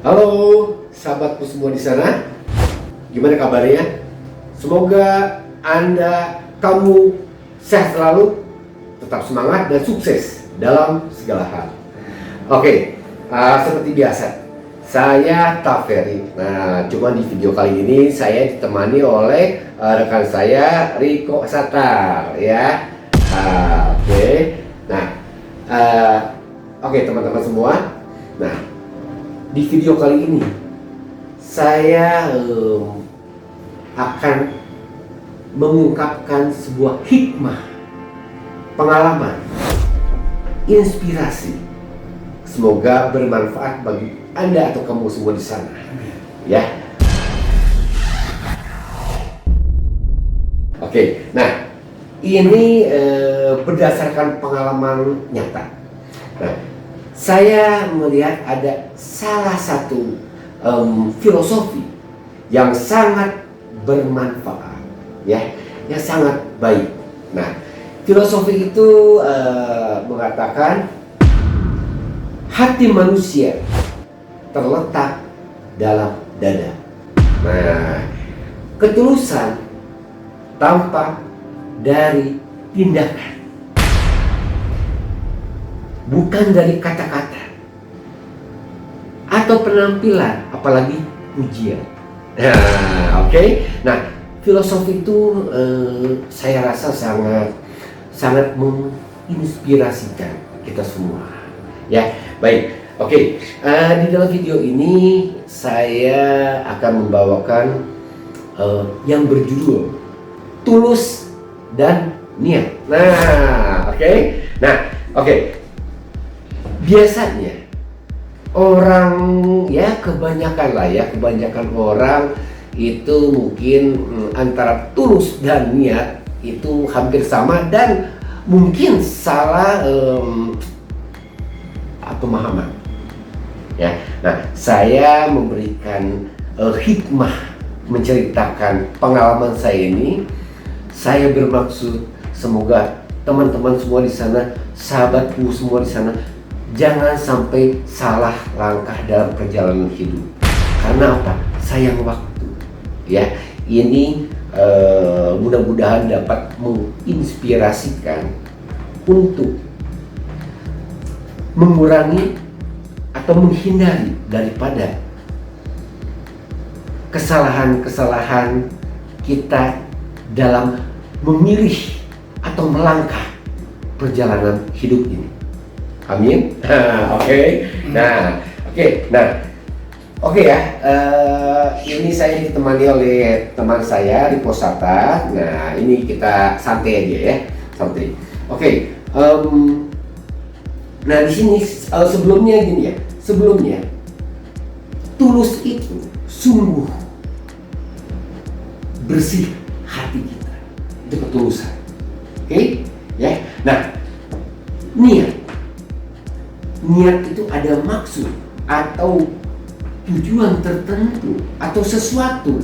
Halo, sahabatku semua di sana. Gimana kabarnya? Semoga kamu sehat selalu, tetap semangat dan sukses dalam segala hal. Oke, seperti biasa, saya Taferi. Nah, cuma di video kali ini saya ditemani oleh rekan saya Riko Satar, ya. Oke. Nah, oke teman-teman semua. Nah, di video kali ini saya akan mengungkapkan sebuah hikmah, pengalaman, inspirasi. Semoga bermanfaat bagi Anda atau kamu semua di sana. Ya. Oke. Nah, ini berdasarkan pengalaman nyata. Nah, saya melihat ada salah satu filosofi yang sangat bermanfaat, ya, yang sangat baik. Nah, filosofi itu mengatakan hati manusia terletak dalam dada. Nah, ketulusan tampak dari tindakan, bukan dari kata-kata atau penampilan, apalagi pujian. Nah, oke. Nah, filosofi itu saya rasa sangat menginspirasikan kita semua. Ya, baik. Oke. Di dalam video ini saya akan membawakan yang berjudul Tulus dan Niat. Nah, oke. Nah, oke. Biasanya orang, ya kebanyakan orang itu mungkin antara tulus dan niat itu hampir sama dan mungkin salah pemahaman. Ya, nah saya memberikan hikmah menceritakan pengalaman saya ini. Saya bermaksud semoga teman-teman semua di sana, sahabatku semua di sana, jangan sampai salah langkah dalam perjalanan hidup. Karena apa? Sayang waktu. Ya, ini mudah-mudahan dapat menginspirasikan untuk mengurangi atau menghindari daripada kesalahan-kesalahan kita dalam memilih atau melangkah perjalanan hidup ini. Amin. Oke. Nah, oke. Nah, oke ya. Ini saya ditemani oleh teman saya Riko Satar. Nah, ini kita santai aja ya, santai. Oke. Nah, di sini sebelumnya gini ya. Sebelumnya, tulus itu sungguh bersih hati kita. Itu ketulusan. Oke? Ya. Nah, niat itu ada maksud atau tujuan tertentu atau sesuatu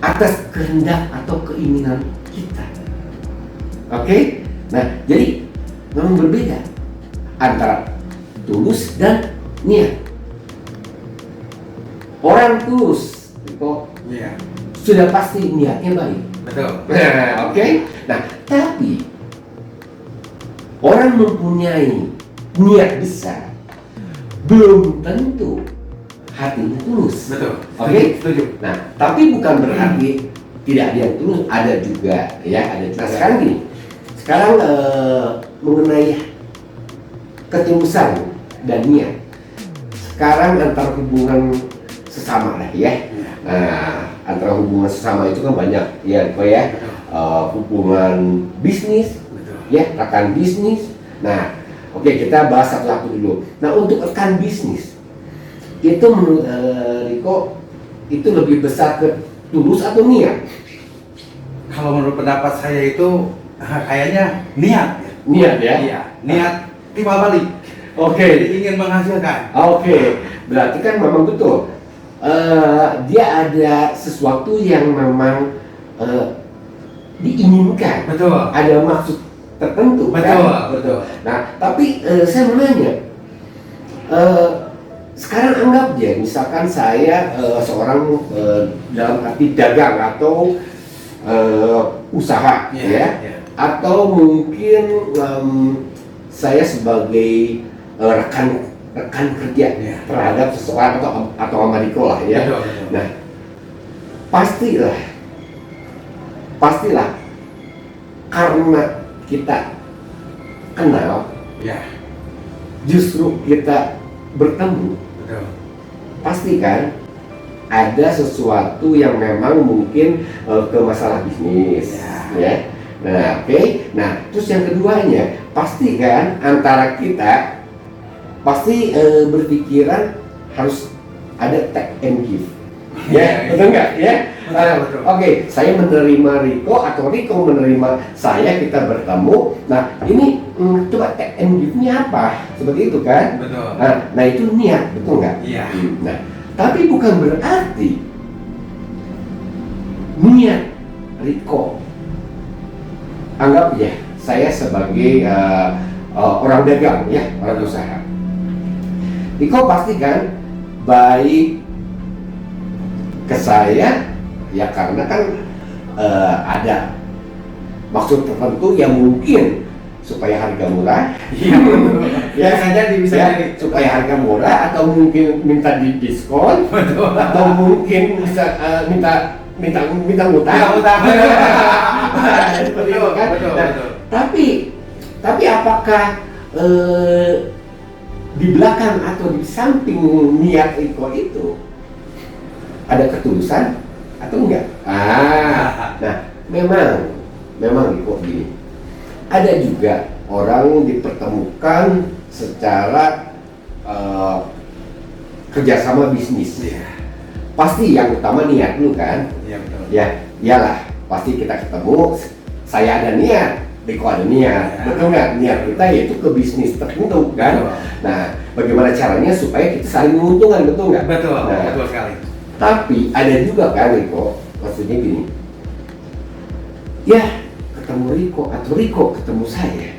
atas kehendak atau keinginan kita. Oke? Nah, jadi memang berbeda antara tulus dan niat. Orang tulus itu sudah pasti niatnya baik. Betul. Nah, oke. Nah, tapi orang mempunyai niat besar belum tentu hatinya tulus. Betul. Oke? Setuju. Nah, tapi bukan berarti tidak ada yang tulus, ada juga ya, ada. Nah, sekarang gini. Sekarang mengenai ketulusan dan niat. Sekarang antar hubungan sesama lah ya. Nah, antara hubungan sesama itu kan banyak ya, hubungan bisnis, ya, rekan bisnis. Nah, oke, kita bahas satu-satu dulu. Nah, untuk rekan bisnis itu menurut Riko itu lebih besar ke tulus atau niat? Kalau menurut pendapat saya itu kayaknya niat. Niat ya? Iya, niat timbal balik. Oke. Jadi ingin menghasilkan. Oke, berarti kan memang betul. Dia ada sesuatu yang memang diinginkan. Betul. Ada maksud tertentu. Betul, kan? betul. Nah, tapi saya mau nanya, sekarang anggap aja, misalkan saya seorang dalam arti dagang atau usaha, ya, atau mungkin saya sebagai rekan kerja terhadap seseorang atau Amariko lah, ya. Nah, pastilah karena kita kenal, justru kita bertemu, pasti kan ada sesuatu yang memang mungkin ke masalah bisnis, ya. Nah, nah, terus yang keduanya, pasti kan antara kita pasti berpikiran harus ada take and give, betul nggak, ya? Oke, saya menerima Riko atau Riko menerima saya, kita bertemu. Nah, ini coba take and give-nya apa? Seperti itu kan? Betul. Nah itu niat, betul nggak? Iya. Nah, tapi bukan berarti niat Riko, anggap ya saya sebagai orang dagang, ya, orang usaha. Riko pasti kan baik ke saya, ya karena kan ada maksud tertentu yang mungkin supaya harga murah, bisa jadi supaya harga murah, atau mungkin minta di diskon, atau mungkin bisa minta utang. Seperti itu kan. Nah, tapi apakah di belakang atau di samping niat Riko itu ada ketulusan atau enggak? Nah, memang Riko gini. Ada juga orang dipertemukan secara kerjasama bisnis. Pasti yang utama niat dulu kan? Iya, betul. Ya, iyalah. Pasti kita ketemu, saya ada niat, Riko ada niat, betul nggak? Niat kita yaitu ke bisnis tertentu kan? Betul. Nah, bagaimana caranya supaya kita saling menguntungkan, betul nggak? Betul, nah, betul sekali. Tapi ada juga kan Riko, maksudnya gini, ya ketemu Riko atau Riko ketemu saya,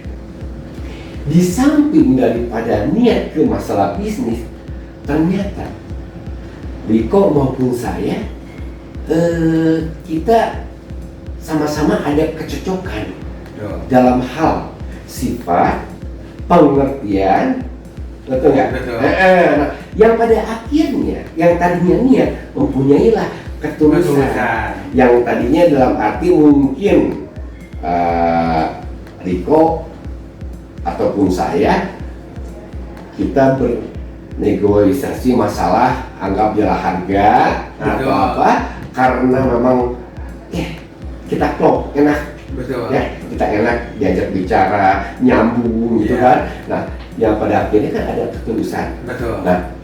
di samping daripada niat ke masalah bisnis, ternyata Riko maupun saya kita sama-sama ada kecocokan dalam hal sifat, pengertian, betul nggak? Betul. Nah, yang pada akhirnya, yang tadinya niat mempunyailah ketulusan, yang tadinya dalam arti mungkin Riko ataupun saya kita bernegosiasi masalah anggaplah harga atau apa, karena memang kita klop, enak. Betul. Ya, kita enak diajak bicara, nyambung gitu kan. Nah, yang pada akhirnya kan ada ketulusan. Betul. Nah,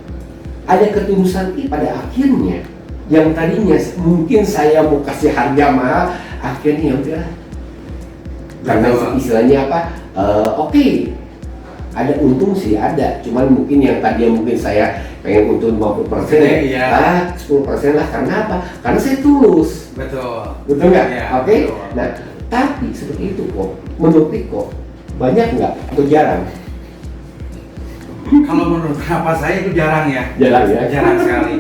ada ketulusan ini pada akhirnya yang tadinya mungkin saya mau kasih harga mahal, akhirnya udah. Karena istilahnya apa? Oke. Ada untung sih ada, cuman mungkin yang tadinya mungkin saya pengen untung 50%, 10% lah. Karena apa? Karena saya tulus. Betul. Betul nggak? Ya, Oke. betul. Nah, tapi seperti itu kok. Menurut Riko, banyak nggak atau jarang? Kalau menurut apa saya itu jarang ya. Jarang ya. Jarang sekali.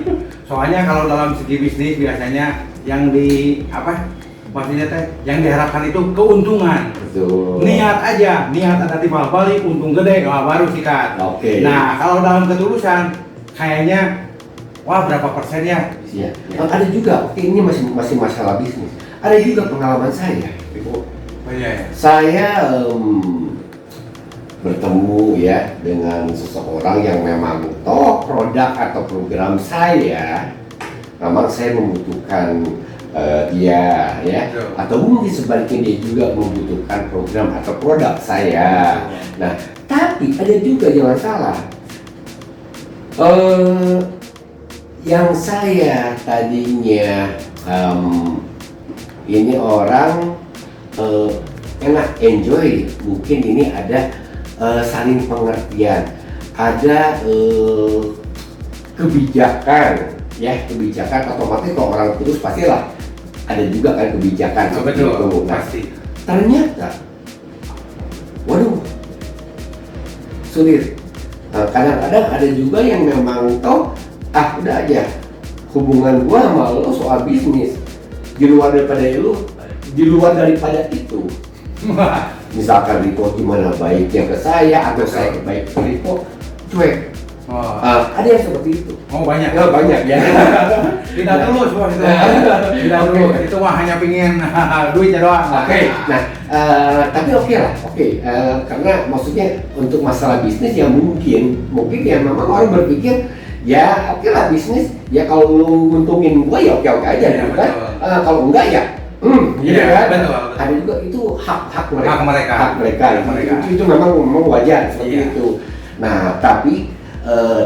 Soalnya kalau dalam segi bisnis biasanya yang maksudnya yang diharapkan itu keuntungan. Betul. Niat aja, niat ada timbal balik, untung gede, baru sikat. Oke. Nah, kalau dalam ketulusan, kayaknya, wah berapa persennya? Ya. Ada juga, oke, ini masih masalah bisnis. Ada juga pengalaman saya, Ibu. Oh iya ya. Saya bertemu ya dengan seseorang yang memang produk atau program saya, memang saya membutuhkan dia, ya, atau mungkin sebaliknya dia juga membutuhkan program atau produk saya. Nah, tapi ada juga, jangan salah, yang saya tadinya ini orang enak, enjoy, mungkin ini ada saling pengertian, ada kebijakan, ya, kebijakan otomatis kalau orang terus pastilah ada juga kan kebijakan seperti itu. Nah, pasti. Ternyata, waduh, sulit. Kadang-kadang ada juga yang memang toh udah aja hubungan gua sama lo soal bisnis, di luar daripada itu. Misalkan Riko gimana baiknya ke saya atau saya baik ke Riko, cuek. Ada yang seperti itu. Oh banyak. Ya, banyak ya. Tidak tulus bos itu. Tidak tulus. Itu mah hanya pingin duitnya doang. Oke. Nah, tapi oke lah. Karena maksudnya untuk masalah bisnis yang mungkin ya memang orang berpikir ya oke lah bisnis ya kalau lu nguntungin gua ya oke aja Ya, gitu kan. Kalau enggak ya gitu Iya, kan. betul. Ada juga itu hak mereka. Hak mereka. Itu memang wajar seperti Iya. itu. Nah, tapi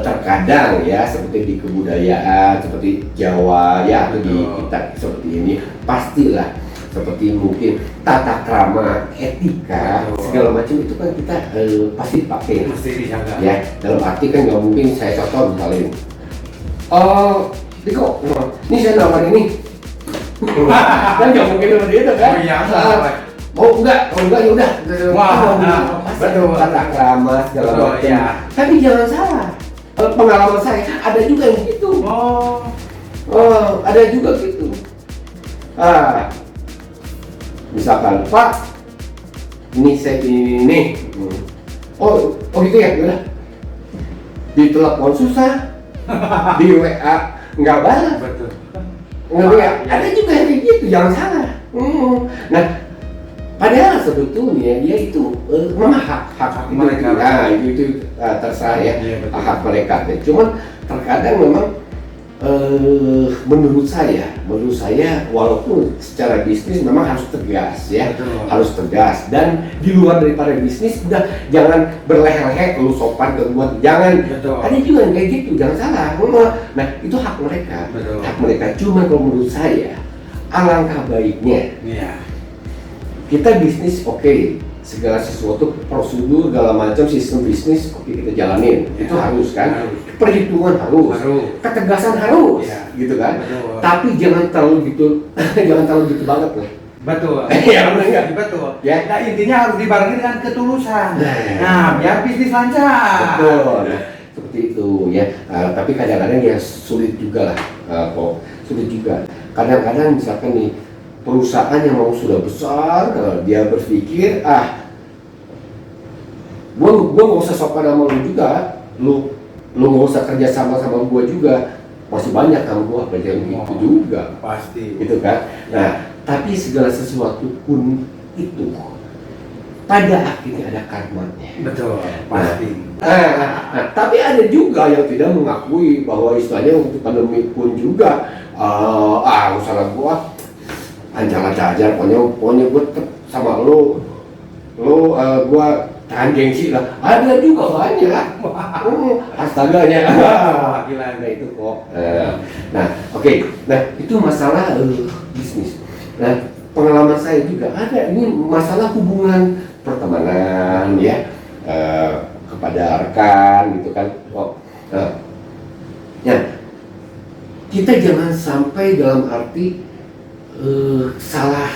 terkadang ya seperti di kebudayaan seperti Jawa ya atau di Betul. kita seperti ini pastilah seperti mungkin tata krama, etika, Betul. segala macam itu kan kita pasti pakai Mesti dijaga. ya. Dalam arti kan nggak mungkin saya contoh misalnya Diko, ini saya nawar ini kan nggak mungkin seperti itu kan. Oh iya, salah. Enggak ya udah. Wah, betul. Tata krama segala Betul, macam. iya. Tapi jangan salah. Pengalaman saya ada juga yang gitu. Ada juga gitu. Misalkan Pak, ini saya ini. Oh gitu ya, udah. Di telepon susah, di WA nggak balas. Betul. Ada juga yang kayak gitu, jangan salah. Nah, padahal sebetulnya dia itu memang hak mereka. Itu terserah ya, Iya, betul. hak mereka. Cuman terkadang memang menurut saya walaupun secara bisnis memang harus tegas ya, Betul. harus tegas dan di luar daripada bisnis udah jangan berleher-leher lu sopan ke gua, jangan. Betul. Ada juga yang kayak gitu, jangan salah. Nah itu hak mereka. Betul. Hak mereka. Cuma kalau menurut saya alangkah baiknya Iya. kita bisnis oke, segala sesuatu prosedur segala macam sistem bisnis oke kita jalanin, Ya. itu harus kan, Harus. perhitungan harus, ketegasan harus, Ya. gitu kan. Betul. Tapi jangan terlalu gitu, jangan terlalu gitu banget lah. Betul. Iya, benar nggak? Betul. Ya. Nah, intinya harus dibarengi dengan ketulusan. Nah. Nah, biar bisnis lancar. Betul, nah, seperti itu ya. Tapi kadang-kadang ya sulit juga lah, kok sulit juga. Kadang-kadang misalkan nih perusahaan yang mau sudah besar, dia berpikir gua nggak usah sopan sama lu juga, lu nggak usah kerja sama gua juga, masih banyak sama gua apa yang gitu juga, Pasti. gitu kan. Nah, tapi segala sesuatu pun itu pada akhirnya ada karmanya. Betul. Pasti. Tapi ada juga yang tidak mengakui bahwa istilahnya untuk pandemi pun juga usaha gua lancar-lancar aja, pokoknya gua tetap sama lu gua tahan gengsi lah. Ada juga banyak. Astaganya. Gila. Nah itu kok. Nah oke. Nah itu masalah bisnis. Nah pengalaman saya juga ada ini masalah hubungan pertemanan ya, kepada rekan gitu kan. Ya kita jangan sampai dalam arti salah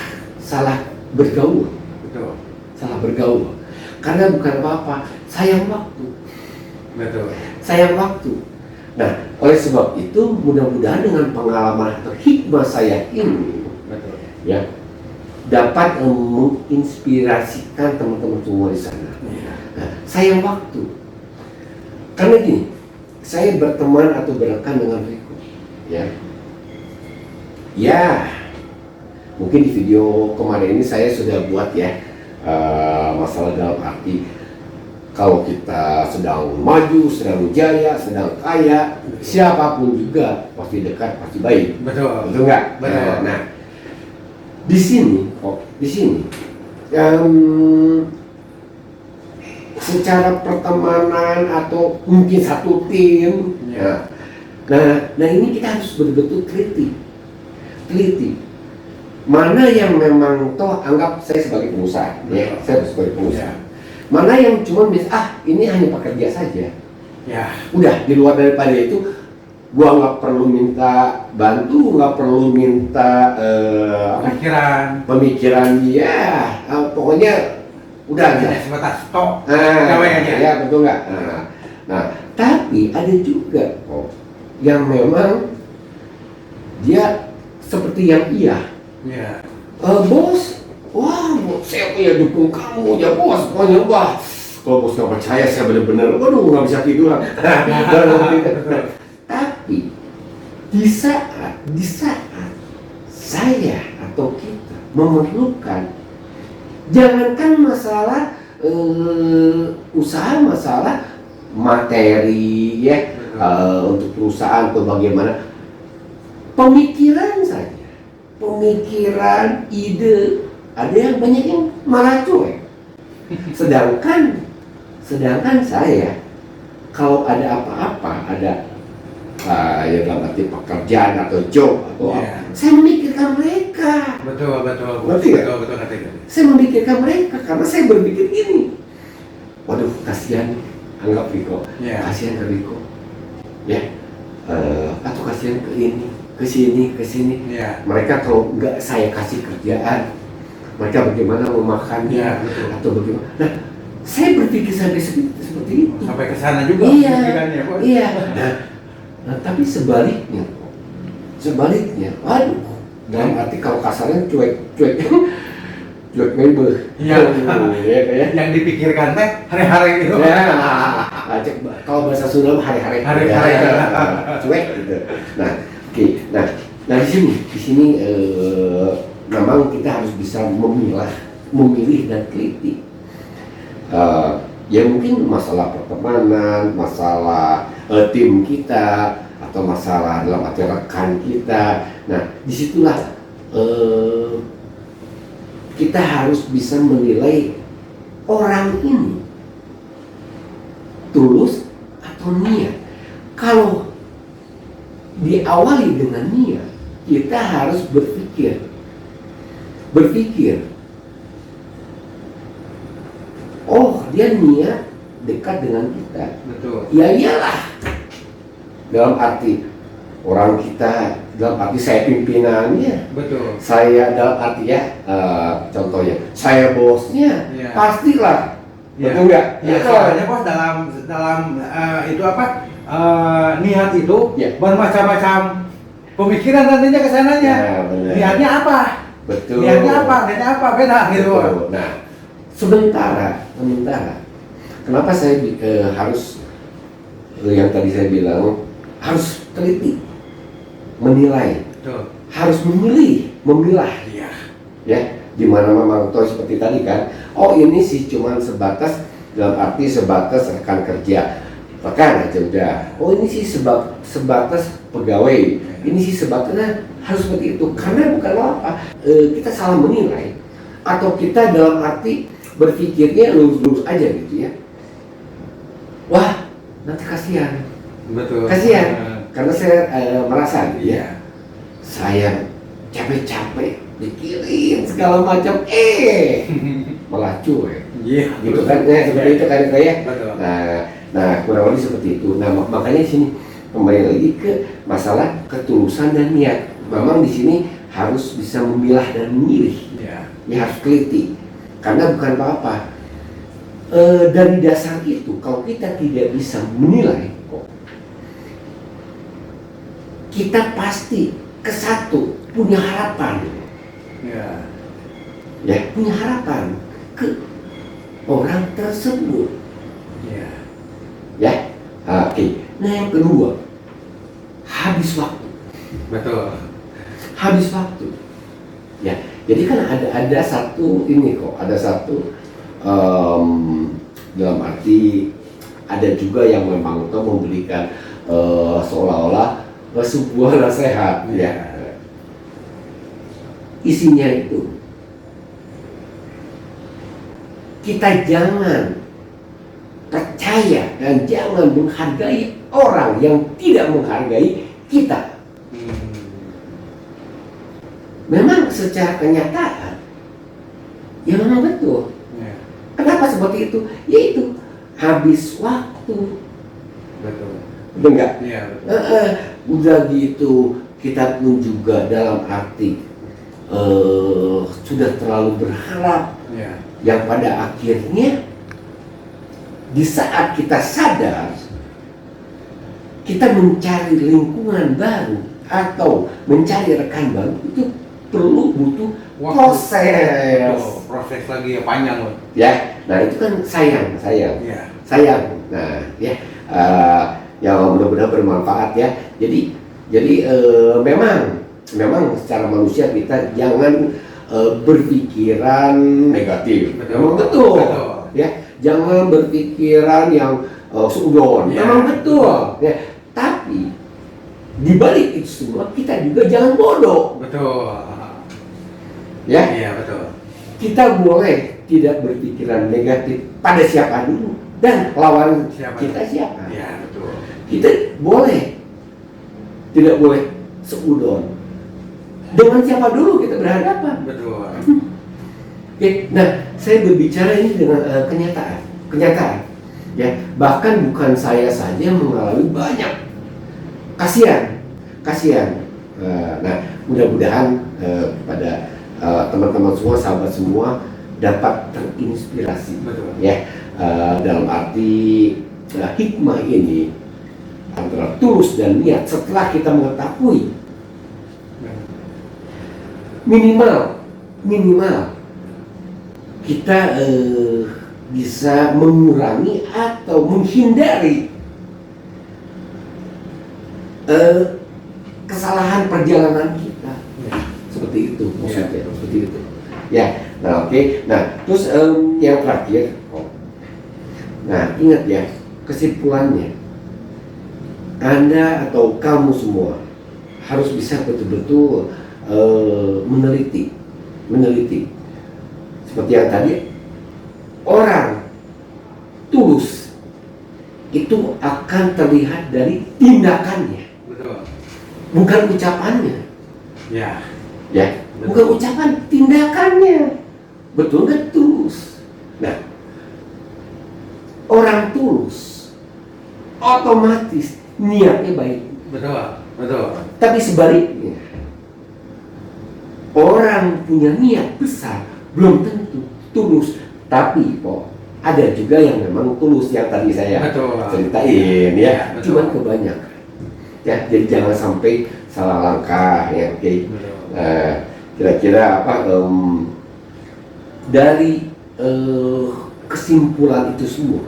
bergaul, Betul. salah bergaul karena bukan apa-apa, sayang waktu. Nah oleh sebab itu mudah-mudahan dengan pengalaman atau hikmah saya ini Betul. ya dapat menginspirasikan teman-teman semua di sana. Nah, sayang waktu karena gini, saya berteman atau berrekan dengan Riko ya mungkin di video kemarin ini saya sudah buat ya, masalah dalam arti kalau kita sedang maju, sedang jaya, sedang kaya, siapapun juga pasti dekat, pasti baik. Betul. Betul nggak? Betul. Nah, di sini secara pertemanan atau mungkin satu tim, Ya. nah ini kita harus betul-betul teliti. Mana yang memang toh anggap saya sebagai pengusaha, ya, saya sebagai pengusaha. Mana yang cuma ini hanya pekerja saja. Ya. Udah di luar daripada itu, gua nggak perlu minta bantu, nggak perlu minta pemikiran dia, pokoknya udah aja. Sebatas stok. Ya Pegawaiannya. betul nggak? Nah, tapi ada juga kok yang memang dia seperti yang iya. Ya. Bos, wah, bos, saya punya dukung kamu ya bos, pokoknya wah. Kalau bos nggak percaya, saya benar-benar, waduh, nggak bisa tidur. Tapi di saat saya atau kita memerlukan, jangankan masalah usaha, masalah materi ya, untuk perusahaan atau bagaimana, pemikiran saja, pemikiran, ide, ada yang banyak yang malah cuek. Sedangkan saya kalau ada apa-apa, ada ya dalam arti pekerjaan atau job atau apa, saya memikirkan mereka. Betul. Ngerti nggak? Ngerti. Saya memikirkan mereka karena saya berpikir gini, waduh, kasihan, anggap Riko, kasihan ke Riko, ya, atau kasihan ke ini, ke sini. Mereka kalau nggak saya kasih kerjaan, mereka bagaimana mau makannya, atau bagaimana. Nah, saya berpikir sampai seperti itu. Sampai ke sana juga. Iya. Nah, tapi sebaliknya, waduh, dalam arti kalau kasarnya cuek mebel. Iya. Yang dipikirkan teh hari-hari gitu. Ya, kalau bahasa Sunda hari-hari. Cuek gitu. Nah, oke. Nah di sini memang kita harus bisa memilih dan teliti. Ya mungkin masalah pertemanan, masalah tim kita, atau masalah dalam arti rekan kita. Nah, disitulah kita harus bisa menilai orang ini tulus atau niat. Kalau diawali dengan niat, kita harus berpikir, oh, dia niat dekat dengan kita. Betul. Ya iyalah. Dalam arti orang kita, dalam arti saya pimpinannya. Betul. Saya dalam arti ya, contohnya, saya bosnya, pastilah. Betul nggak? Ya, soalnya bos dalam itu apa? Niat itu bermacam-macam pemikiran nantinya ke sananya. Niatnya apa? Betul. Niatnya apa? Beda gitu. Betul. Nah, sementara kenapa saya harus yang tadi saya bilang harus teliti menilai. Betul. Harus memilah. Iya. Ya, dimana memang toh seperti tadi kan, oh ini sih cuman sebatas, dalam arti sebatas rekan kerja, rekan aja udah. Oh ini sih sebatas pegawai, ini sih sebatasnya, harus seperti itu. Karena bukan apa, kita salah menilai, atau kita dalam arti berpikirnya lurus-lurus aja gitu ya. Wah, nanti kasihan. Betul. Kasihan, karena saya merasa gitu ya. Saya capek-capek mikirin segala macam, malah cuek. Iya. Gitu kan, seperti itu kan ya. Betul. Nah kurang lebih seperti itu. Nah makanya sini kembali lagi ke masalah ketulusan dan niat. Memang di sini harus bisa memilah dan memilih. Iya. Ya harus teliti. Karena bukan apa-apa. Dari dasar itu, kalau kita tidak bisa menilai, kita pasti ke satu punya harapan. Iya. Ya, punya harapan ke orang tersebut. Iya. Ya, oke. Nah yang kedua, habis waktu. Betul. Habis waktu. Ya, jadi kan ada satu ini kok, ada satu dalam arti ada juga yang memang itu memberikan seolah-olah sebuah nasihat. Ya. Isinya itu, kita jangan percaya dan jangan menghargai orang yang tidak menghargai kita. Memang secara kenyataan, ya memang betul. Kenapa seperti itu? Yaitu habis waktu. Betul. Betul nggak? Iya. Betul. Udah gitu, kita pun juga dalam arti sudah terlalu berharap. Iya. Yang pada akhirnya di saat kita sadar kita mencari lingkungan baru atau mencari rekan baru itu perlu butuh proses. Proses lagi ya, panjang loh. Ya, nah itu kan sayang. Iya. Sayang. Nah, ya, yang mudah-mudahan bermanfaat ya. Jadi memang secara manusia kita jangan berpikiran negatif. Memang betul. Ya, jangan berpikiran yang seudon. Ya. Memang betul. Ya, tapi di balik itu semua kita juga jangan bodoh. Betul. Ya. Iya, betul. Kita boleh tidak berpikiran negatif pada siapa dulu dan lawan kita siapa. Iya, betul. Kita tidak boleh seudon. Dengan siapa dulu kita berhadapan. Betul. Oke, nah saya berbicara ini dengan kenyataan. Ya, bahkan bukan saya saja mengalami banyak. Kasihan. Nah, mudah-mudahan pada teman-teman semua, sahabat semua dapat terinspirasi. Betul. Ya, dalam arti hikmah ini antara tulus dan niat setelah kita mengetahui minimal kita bisa mengurangi atau menghindari kesalahan perjalanan kita. Seperti itu maksudnya, seperti itu. Ya, nah oke. Nah, terus yang terakhir, nah ingat ya, kesimpulannya Anda atau kamu semua harus bisa betul-betul meneliti. Seperti yang tadi, orang tulus itu akan terlihat dari tindakannya, Betul. bukan ucapannya. Ya. Ya, Betul. bukan ucapan, tindakannya. Betul nggak tulus? Nah, orang tulus otomatis niatnya baik. Betul. Tapi sebaliknya, orang punya niat besar belum tentu tulus. Tapi ada juga yang memang tulus yang tadi saya ceritain ya. Betul. Cuman kebanyakan. Ya, jadi jangan sampai salah langkah ya. Oke. Kira-kira apa dari kesimpulan itu semua,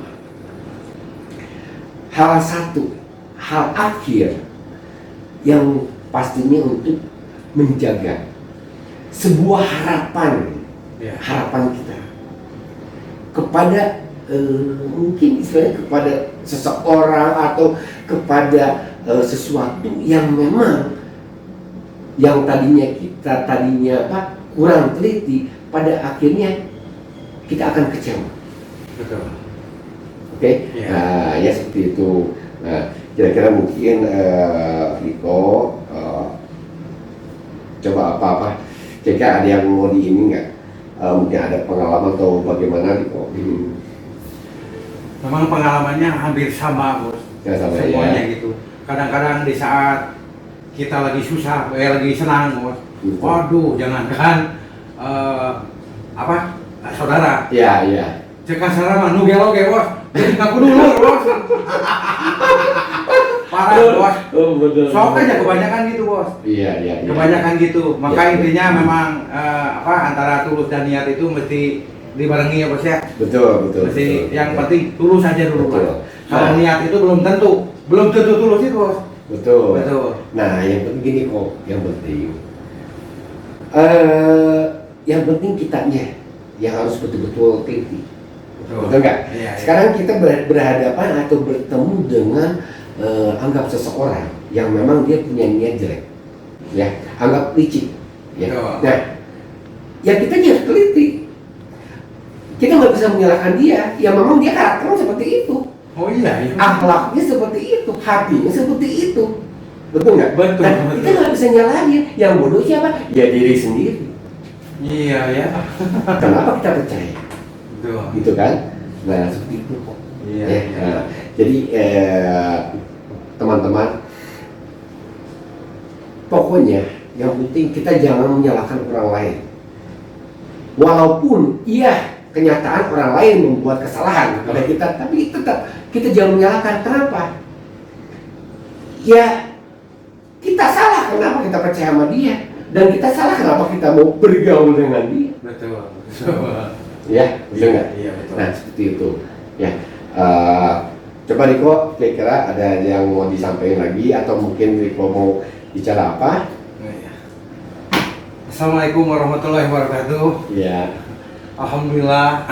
hal akhir yang pastinya untuk menjaga sebuah harapan kita kepada mungkin istilahnya kepada seseorang atau kepada sesuatu yang memang yang tadinya kurang teliti, pada akhirnya kita akan kecewa. Betul. Oke. Nah, ya seperti itu. Nah, kira-kira mungkin Riko coba apa kira-kira ada yang mau di ini nggak? Mungkin ada pengalaman atau bagaimana Riko? Memang pengalamannya hampir sama, Bos. Ya, sama, semuanya ya. gitu. Kadang-kadang di saat kita lagi susah, lagi senang, Bos. Waduh, jangankan saudara. Iya. Cek saudara mah nu geloge, Bos. Jadi ngaku dulu, Bos. Parah, Bos. Betul. Sok aja kebanyakan gitu, Bos. Iya. Kebanyakan gitu. Maka Ya, intinya memang antara tulus dan niat itu mesti dibarengi ya, Bos ya. Betul. Mesti yang penting tulus aja dulu, Betul. Bos. Kalau niat itu belum tentu tulus itu, Bos. Betul. Nah, yang penting gini kok, yang penting kitanya yang harus betul-betul teliti. Betul nggak? Iya. Sekarang kita berhadapan atau bertemu dengan anggap seseorang yang memang dia punya niat jelek, ya, anggap licik, ya. Betul. Nah, ya kita harus teliti. Kita nggak bisa menyalahkan dia, ya memang dia karakternya seperti itu. Oh iya. Akhlaknya seperti itu, hatinya seperti itu, betul nggak? Betul. Nah, kita nggak bisa nyalahin. Yang bodoh siapa? Ya diri sendiri. Iya ya. Kenapa kita percaya? Betul. Gitu kan? Nah seperti itu kok. Iya. Nah, jadi teman-teman, pokoknya yang penting kita jangan menyalahkan orang lain. Walaupun kenyataan orang lain membuat kesalahan kepada kita, tapi tetap kita jangan menyalahkan. Kenapa? ya kita salah kenapa kita percaya sama dia, dan kita salah kenapa kita mau bergaul dengan dia. Betul. Ya, betul nggak? Iya, betul. Nah, seperti itu. Ya, coba Riko, kira-kira ada yang mau disampaikan lagi atau mungkin Riko mau bicara apa? Assalamualaikum warahmatullahi wabarakatuh. Ya. Alhamdulillah.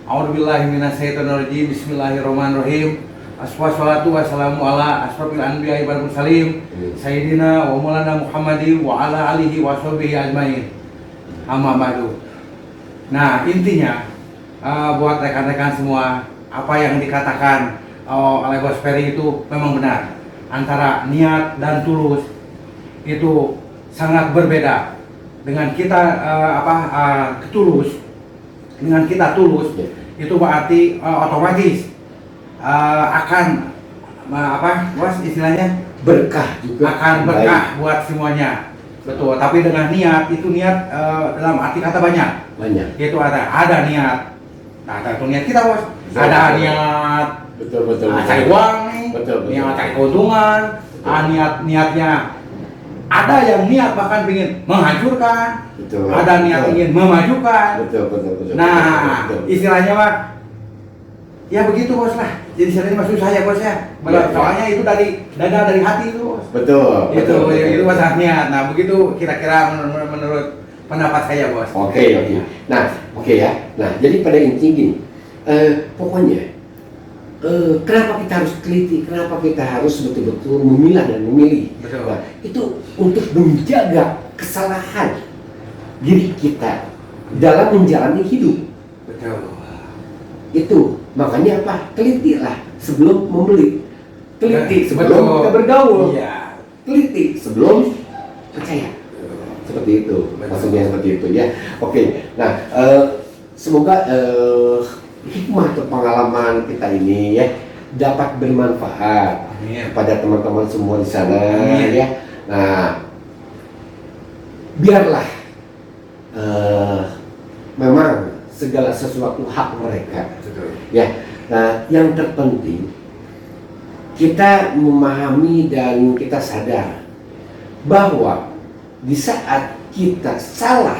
A'udzubillahi minasyaitonirrajim. Bismillahirrahmanirrahim. Wassalatu wassalamu ala asrofil anbiya'i wal mursalin sayyidina wa maulana Muhammadin wa ala alihi wa sahbihi ajmain. Amma ba'du. Nah, intinya buat rekan-rekan semua, apa yang dikatakan oleh Bos Ferry itu memang benar. Antara niat dan tulus itu sangat berbeda. Dengan kita tulus, dengan kita tulus itu berarti otomatis akan Bos istilahnya Berkah juga. akan berkah buat semuanya. Betul. Tapi dengan niat itu niat dalam arti kata banyak. Itu ada niat. Nah, ada niat kita Bos. Betul. Ada niat Betul. cari uang nih. Betul. Niat cari keuntungan. Niatnya ada yang niat bahkan ingin menghancurkan. Betul. Ada niat ingin memajukan. Betul. Nah, Betul. istilahnya Pak, ya begitu Bos lah. Jadi sering maksud saya Bos ya. Ya. Soalnya itu dari dada, dari hati itu Bos. Betul. Itu masalah niat. Nah, begitu kira-kira menurut pendapat saya Bos. Oke. Nah, oke ya. Nah, jadi pada intinya gini, pokoknya kenapa kita harus teliti, kenapa kita harus betul-betul memilah dan memilih. Betul. Nah, itu untuk menjaga kesalahan diri kita dalam menjalani hidup. Betul. Itu makanya apa? Telitilah sebelum membeli, teliti sebelum Betul. kita bergaul, Iya. teliti sebelum percaya. Seperti itu, Betul. maksudnya seperti itu ya. Oke, nah semoga hikmah atau pengalaman kita ini ya dapat bermanfaat Amin. kepada teman-teman semua di sana. Amin. Ya. Nah, biarlah memang segala sesuatu hak mereka. Betul. Ya, nah yang terpenting kita memahami dan kita sadar bahwa di saat kita salah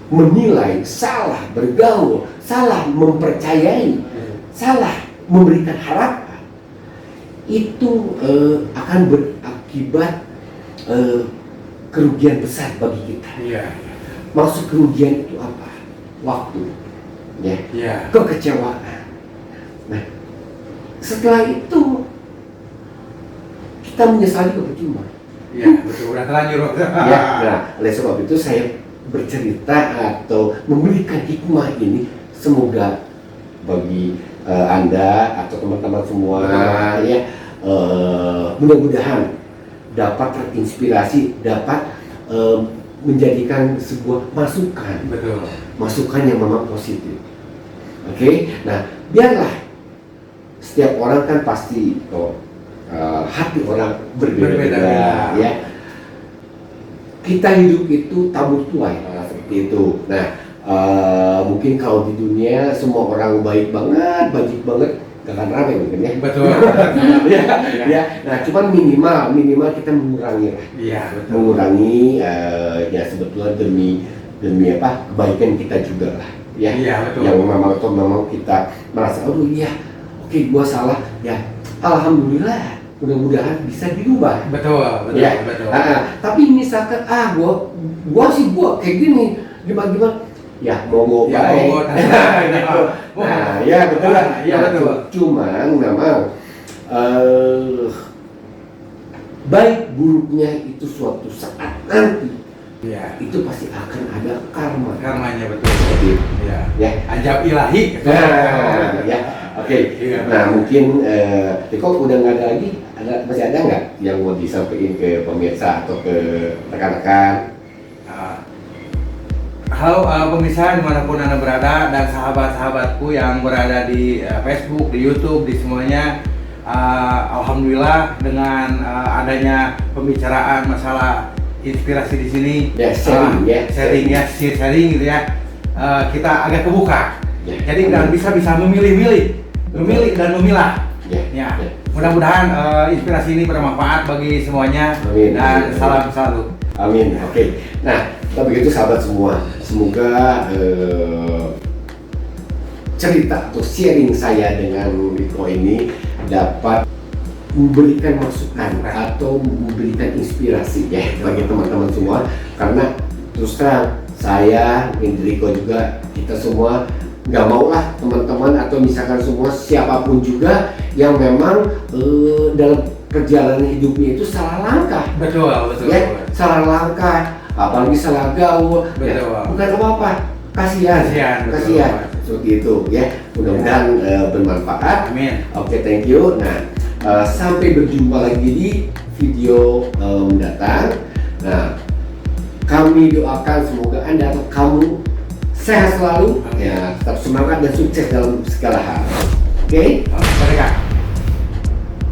menilai, salah bergaul, salah mempercayai, salah memberikan harapan, itu akan berakibat kerugian besar bagi kita. Iya. Maksud kerugian itu apa? Waktu, ya, Iya. kekecewaan. Nah, setelah itu kita menyesali percuma. Iya, betul. Udah terlanjur. Ya, nah, oleh sebab itu saya bercerita atau memberikan hikmah ini semoga bagi Anda atau teman-teman semua ya mudah-mudahan dapat terinspirasi, dapat menjadikan sebuah masukan. Betul. Masukan yang memang positif. Oke, nah biarlah setiap orang kan pasti hati orang berbeda-beda ya. Kita hidup itu tabur tuai seperti itu. Nah mungkin kalau di dunia semua orang baik banget, baik banget, gak akan ramai mungkin ya. Betul. Ya. Nah cuman minimal kita mengurangi lah. Iya, betul. Mengurangi ya sebetulnya demi apa kebaikan kita juga lah ya. Iya, betul. Yang memang kita merasa aduh iya oke gua salah ya, alhamdulillah mudah-mudahan bisa dirubah. Betul. Ya. Betul. Tapi misalkan gua kayak gini gimana ya mau Ya, baik. monggo. Gitu. Nah ya betul lah. Iya, betul. Cuman memang baik buruknya itu suatu saat nanti Iya. itu pasti akan ada karma. Karmanya betul. Seperti itu. Iya. Ya. Ajab ilahi. Nah, ya. Oke. Iya. Nah, mungkin Riko udah nggak ada lagi? Masih ada nggak yang mau disampaikan ke pemirsa atau ke rekan-rekan? Halo pemirsa dimanapun Anda berada dan sahabat-sahabatku yang berada di Facebook, di YouTube, di semuanya. Alhamdulillah dengan adanya pembicaraan masalah inspirasi di sini, Ya, sharing gitu ya. Kita agak kebuka. Ya. Jadi dan bisa memilih dan memilah. Ya. Ya. Mudah-mudahan inspirasi ini bermanfaat bagi semuanya. Amin. Dan Amin. salam selalu. Amin. Oke. Nah, kalau begitu sahabat semua, semoga cerita atau sharing saya dengan Riko ini dapat memberikan masukan atau memberikan inspirasi ya bagi teman-teman semua. Karena terus terang saya, Riko juga, kita semua nggak mau lah teman-teman atau misalkan semua siapapun juga yang memang dalam perjalanan hidupnya itu salah langkah. Betul, betul. Ya, salah langkah, apalagi salah gaul. Betul. Ya, bukan apa-apa, kasihan. Betul. Seperti itu ya. Mudah-mudahan bermanfaat. Amin. Oke, thank you. Nah, sampai berjumpa lagi di video mendatang. Nah, kami doakan semoga Anda atau kamu sehat selalu, Amin. ya, tetap semangat dan sukses dalam segala hal. Oke? Mereka.